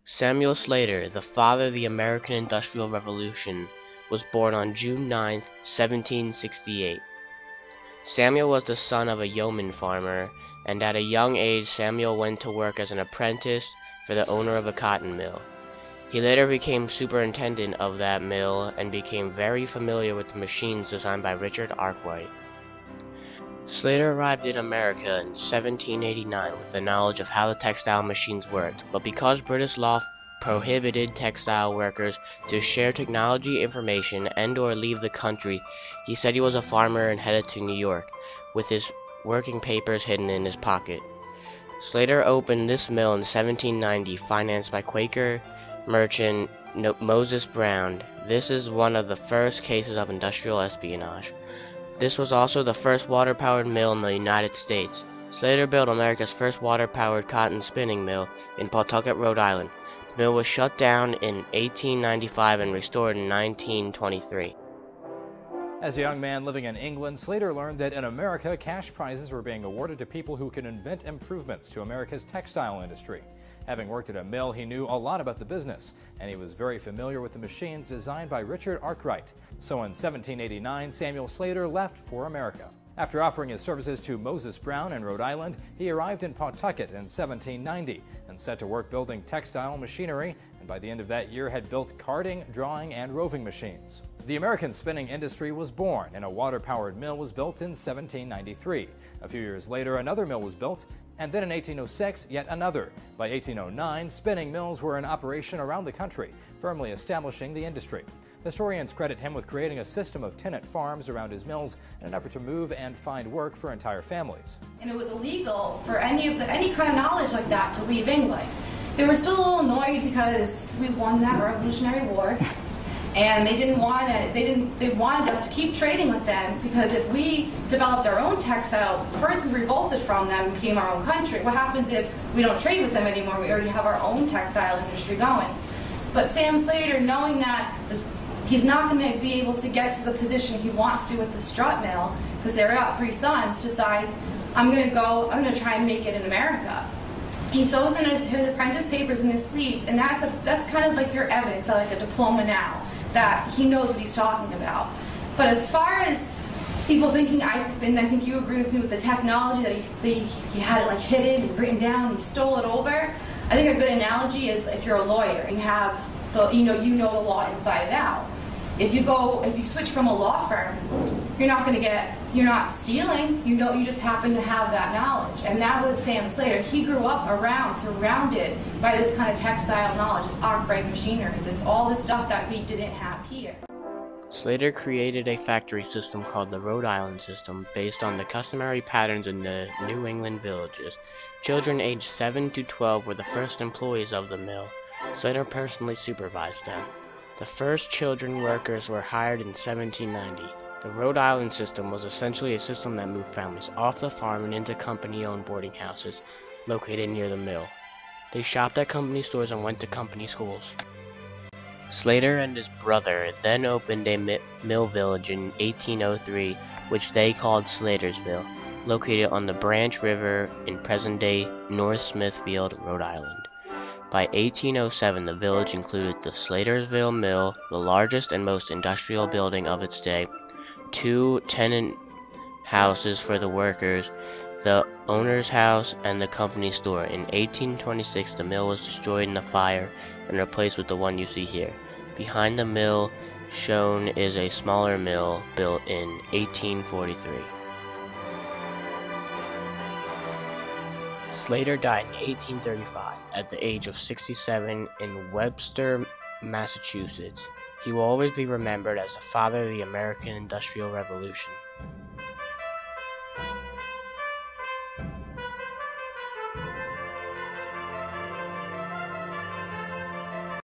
Samuel Slater, the father of the American Industrial Revolution, was born on June 9, 1768. Samuel was the son of a yeoman farmer, and at a young age Samuel went to work as an apprentice for the owner of a cotton mill. He later became superintendent of that mill and became very familiar with the machines designed by Richard Arkwright. Slater arrived in America in 1789 with the knowledge of how the textile machines worked, but because British law prohibited textile workers to share technology information and/or leave the country, he said he was a farmer and headed to New York, with his working papers hidden in his pocket. Slater opened this mill in 1790, financed by Quaker merchant Moses Brown. This is one of the first cases of industrial espionage. This was also the first water-powered mill in the United States. Slater built America's first water-powered cotton spinning mill in Pawtucket, Rhode Island. The mill was shut down in 1895 and restored in 1923. As a young man living in England, Slater learned that in America, cash prizes were being awarded to people who could invent improvements to America's textile industry. Having worked at a mill, he knew a lot about the business, and he was very familiar with the machines designed by Richard Arkwright. So in 1789, Samuel Slater left for America. After offering his services to Moses Brown in Rhode Island, he arrived in Pawtucket in 1790 and set to work building textile machinery, and by the end of that year had built carding, drawing, and roving machines. The American spinning industry was born, and a water-powered mill was built in 1793. A few years later, another mill was built, and then in 1806, yet another. By 1809, spinning mills were in operation around the country, firmly establishing the industry. Historians credit him with creating a system of tenant farms around his mills in an effort to move and find work for entire families. And it was illegal for any kind of knowledge like that to leave England. They were still a little annoyed because we won that Revolutionary War, and they wanted us to keep trading with them, because if we developed our own textile, first we revolted from them and became our own country. What happens if we don't trade with them anymore? We already have our own textile industry going. But Sam Slater, knowing that he's not going to be able to get to the position he wants to with the strut mill, because they're out 3 sons, decides, I'm going to try and make it in America. He sews in his apprentice papers in his sleeves, and that's kind of like your evidence, like a diploma now, that he knows what he's talking about. But as far as people thinking, and I think you agree with me with the technology that he had it like hidden and written down, he stole it over. I think a good analogy is if you're a lawyer and you know the law inside and out. If you switch from a law firm, you're not stealing, you just happen to have that knowledge. And that was Sam Slater. He grew up surrounded by this kind of textile knowledge, this Arkwright machinery, all this stuff that we didn't have here. Slater created a factory system called the Rhode Island system based on the customary patterns in the New England villages. Children aged 7 to 12 were the first employees of the mill. Slater personally supervised them. The first children workers were hired in 1790. The Rhode Island system was essentially a system that moved families off the farm and into company-owned boarding houses located near the mill. They shopped at company stores and went to company schools. Slater and his brother then opened a mill village in 1803, which they called Slatersville, located on the Branch River in present-day North Smithfield, Rhode Island. By 1807, the village included the Slatersville Mill, the largest and most industrial building of its day, 2 tenant houses for the workers, the owner's house, and the company store. In 1826, the mill was destroyed in a fire and replaced with the one you see here. Behind the mill shown is a smaller mill built in 1843. Slater died in 1835 at the age of 67 in Webster, Massachusetts. He will always be remembered as the father of the American Industrial Revolution.